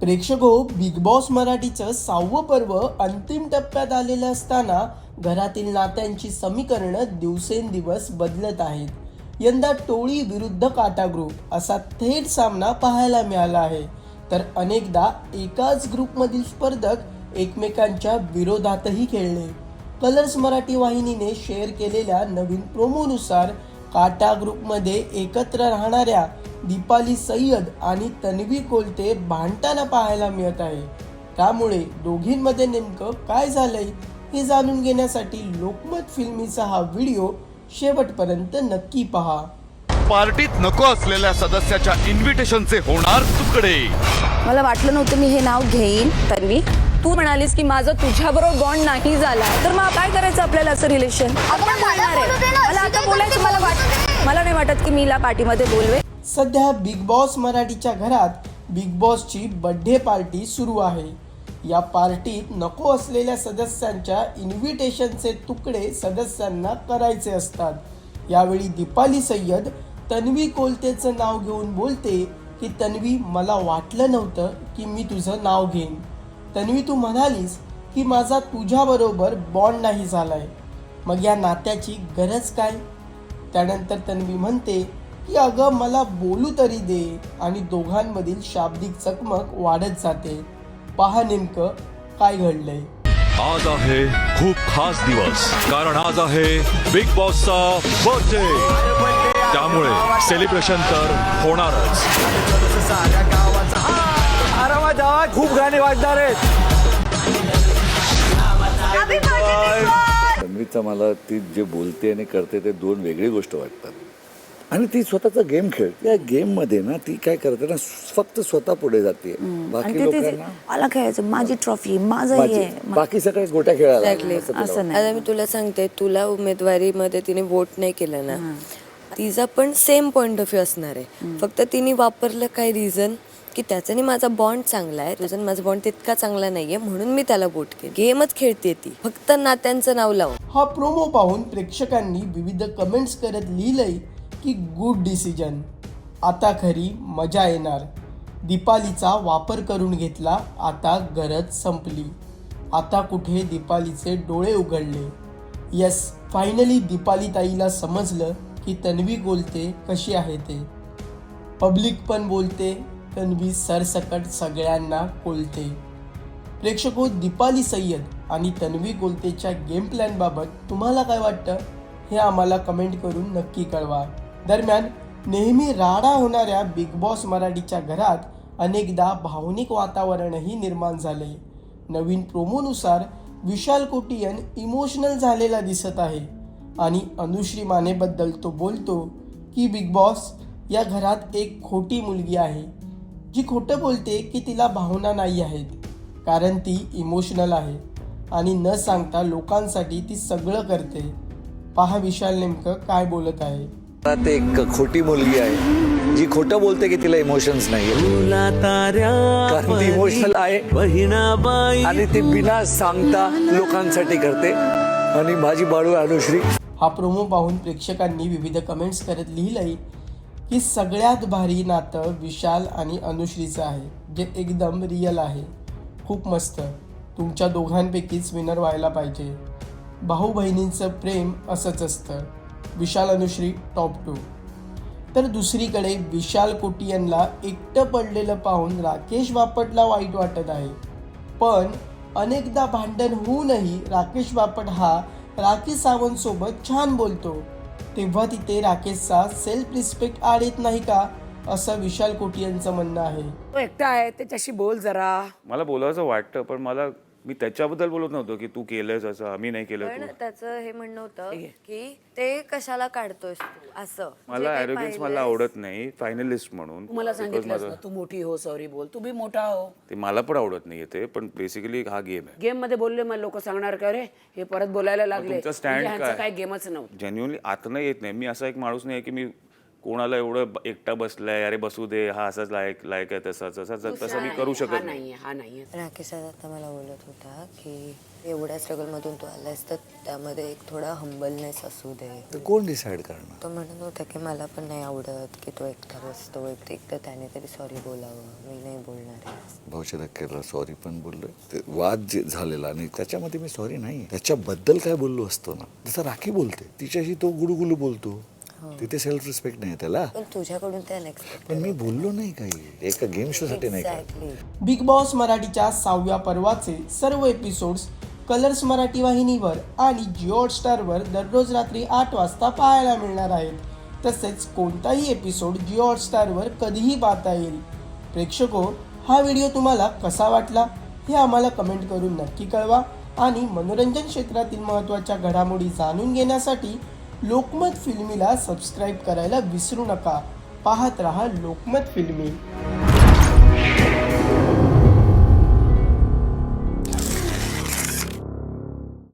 प्रेक्षको, big boss मराठीचं 6वं पर्व अंतिम टप्प्यात आलेलं असताना घरातील नात्यांची समीकरणं दिवसेंदिवस बदलत आहेत. यंदा टोळी विरुद्ध काटा ग्रुप असा थेट सामना पाहायला मिळाला आहे. तर अनेकदा एकाच ग्रुपमधील स्पर्धक एकमेकांच्या विरोधातही खेळले. कलर्स मराठी वाहिनीने शेअर केलेल्या नवीन प्रोमोनुसार काटा ग्रुपमध्ये एकत्र राहणाऱ्या दीपाली सय्यद आणि तन्वी कोलते भांडताना पाहायला मिळत आहे. त्यामुळे दोघींमध्ये नेमकं काय झालंय हे जाणून घेण्यासाठी लोकमत फिल्मीचा हा व्हिडिओ शेवटपर्यंत नक्की पहा. पार्टीत नको असलेल्या सदस्याच्या इन्व्हिटेशनचे होणार तुकडे. मला वाटलं नव्हतं मी हे नाव घेईन. तन्वी, तू म्हणालीस की माझं तुझ्याबरोबर बॉन्ड नाही झाला, तर मग काय करायचं आपल्याला असं रिलेशन? मला आता बोलायचं मला नाही वाटत की मी हिला पार्टीमध्ये बोलवे. सध्या बिग बॉस मराठीच्या घरात बिग बॉसची बर्थडे पार्टी सुरू आहे. या पार्टीत नको असलेल्या सदस्यांच्या इन्व्हिटेशनचे तुकडे सदस्यांना करायचे असतात. यावेळी दीपाली सय्यद तन्वी कोलतेचं नाव घेऊन बोलते की तन्वी, मला वाटलं नव्हतं की मी तुझं नाव घेईन. तन्वी, तू म्हणालीस की माझा तुझ्याबरोबर बॉन्ड नाही झालाय, मग या नात्याची गरज काय? त्यानंतर तन्वी म्हणते की अगं मला बोलू तरी दे, आणि दोघांमधील शाब्दिक चकमक वाढत जाते. पहा नेमकं काय घडलंय. आज आहे खूप खास दिवस, कारण आज आहे बिग बॉसचा बर्थडे. त्यामुळे सेलिब्रेशन तर होणारच. आरामात जावा, खूप गाणे वाजणार आहेत. तन्वीचा मला ती जे बोलते आणि करते ते दोन वेगळी गोष्ट वाटतात. आणि ती स्वतःचा गेम खेळते. या गेम मध्ये ना ती काय करते ना, फक्त स्वतः पुढे जाते. बाकी लोकांना मला खेळायचं, माझी ट्रॉफी, माझं हे, बाकी सगळे गोट्या खेळायला असं नाही. आता मी तुला सांगते, तुला उमेदवारीमध्ये तिने वोट नाही केलं ना, तिचा पण सेम पॉइंट ऑफ व्ह्यू असणार आहे. फक्त तिने वापरलं काय रिझन की त्याच्याने माझा बॉन्ड चांगला आहे, तुझा माझा बॉन्ड तितका चांगला नाहीये म्हणून मी त्याला वोट केलं. गेमच खेळते ती, फक्त नात्यांचं नाव लावून. हा प्रोमो पाहून प्रेक्षकांनी विविध कमेंट्स करत लिहिलंय की गुड डिसिजन, आता खरी मजा येणार. दीपालीचा वापर करून घेतला, आता गरज संपली. आता कुठे दीपालीचे डोळे उघडले. यस, फायनली दीपाली ताईला समजलं की तन्वी बोलते कशी आहे ते. पब्लिक पण बोलते, तन्वी सरसकट सगळ्यांना कोलते. प्रेक्षको, दीपाली सय्यद आणि तन्वी कोलतेच्या गेम प्लॅनबाबत तुम्हाला काय वाटतं हे आम्हाला कमेंट करून नक्की कळवा. दरम्यान नेहमी राडा होणाऱ्या बिग बॉस मराठीच्या घरात अनेकदा भावनिक वातावरणही निर्माण झाले. नवीन प्रोमोनुसार विशाल कोटियन इमोशनल झालेला दिसत आहे आणि अनुश्री मानेबद्दल तो बोलतो की बिग बॉस, या घरात एक खोटी मुलगी आहे जी खोटं बोलते की तिला भावना नाही आहेत, कारण ती इमोशनल आहे आणि न सांगता लोकांसाठी ती सगळं करते. पहा विशाल नेमकं काय बोलत आहे. ते एक खोटी मुलगी आहे जी खोटं बोलते की तिला इमोशन्स नाही, कारण ती इमोशनल आहे आणि ती बिना सांगता लोकांसाठी करते. आणि माझी बाळू अनुश्री. हा प्रोमो पाहून प्रेक्षकांनी विविध कमेंट्स करत लिहिलंय की सगळ्यात भारी नातं विशाल आणि अनुश्रीचं आहे, जे एकदम रिअल आहे. खूप मस्त, तुमच्या दोघांपैकीच विनर व्हायला पाहिजे. भाऊ बहिणींचं प्रेम असंच असतं. विशाल अनुश्री टॉप 2. तर दुसरीकडे विशाल कोटियनला एकटं पडलेलं पाहून राकेश बापटला वाईट वाटत आहे. पण अनेकदा भांडण होऊनही राकेश बापट हा राखी सावंत सोबत छान बोलतो, तेव्हा तिथे राकेशचा सेल्फ रिस्पेक्ट आड येत नाही का, असं विशाल कोटियनचं म्हणणं आहे. तो एकटा आहे, त्याच्याशी बोल जरा. मला बोलायचं वाटतं, पण मी त्याच्याबद्दल बोलत नव्हतो की तू केलंयस असं, आम्ही नाही केलं. पण त्याचं हे म्हणणं होतं की ते कशाला काढतोयस तू असं. मला ॲरोगन्स मला आवडत नाही फायनलिस्ट म्हणून. मला सांगितलं तू मोठी हो, सॉरी बोल, तू बी मोठा हो. ते मला पण आवडत नाही ते, पण बेसिकली हा गेम आहे. गेम मध्ये बोलले मग लोक सांगणार का, रे हे परत बोलायला लागले. तुमचा स्टँड काय गेमच नव्हतं. जेन्युअनली आतनं येत नाही. मी असा एक माणूस नाही की मी कोणाला एवढं एकटा बसलाय, अरे बसू दे, हा असाच लायक आहे, तसं मी करू शकत नाही. हा नाहीये राकेश दादा आता मला बोलत होता की एवढ्या स्ट्रगलमधून तू आलास तर त्यामध्ये एक थोडा हंबलनेस असू दे. तर कोण डिसाईड करणार? तो म्हणत होता की मला पण नाही आवडत की तो एकटा बसतो, एक तर त्याने तरी सॉरी बोलावं, मी नाही बोलणार आहे. भाऊच्या धक्क्याला सॉरी पण बोललोय. ते वाद जे झालेला आणि त्याच्यामध्ये मी सॉरी नाही, त्याच्याबद्दल काय बोललो असतो ना. जसं राखी बोलते, तिच्याशी तो गुलुगुलू बोलतो, तिथे सेल्फ रिस्पेक्ट नाही त्याला. पण तुझ्याकडून त्या नेक्स्ट पण मी बोललो नाही काही, एका गेम शो साठी नाही का. एक्झॅक्टली. बिग बॉस मराठीच्या 6व्या पर्वाचे सर्व एपिसोड्स कलर्स मराठी वाहिनीवर आणि जिओ हॉटस्टारवर दररोज रात्री 8 वाजता पाहायला मिळणार आहेत. तसेच कोणताही एपिसोड जिओ हॉटस्टारवर कधीही पाहता येईल. प्रेक्षको, हा व्हिडिओ तुम्हाला कसा वाटला हे आम्हाला कमेंट करून नक्की कळवा आणि मनोरंजन क्षेत्रातील महत्त्वाच्या घडामोडी जाणून घेण्यासाठी लोकमत फिल्मीला सबस्क्राईब करायला विसरू नका. पाहत रहा लोकमत फिल्मी.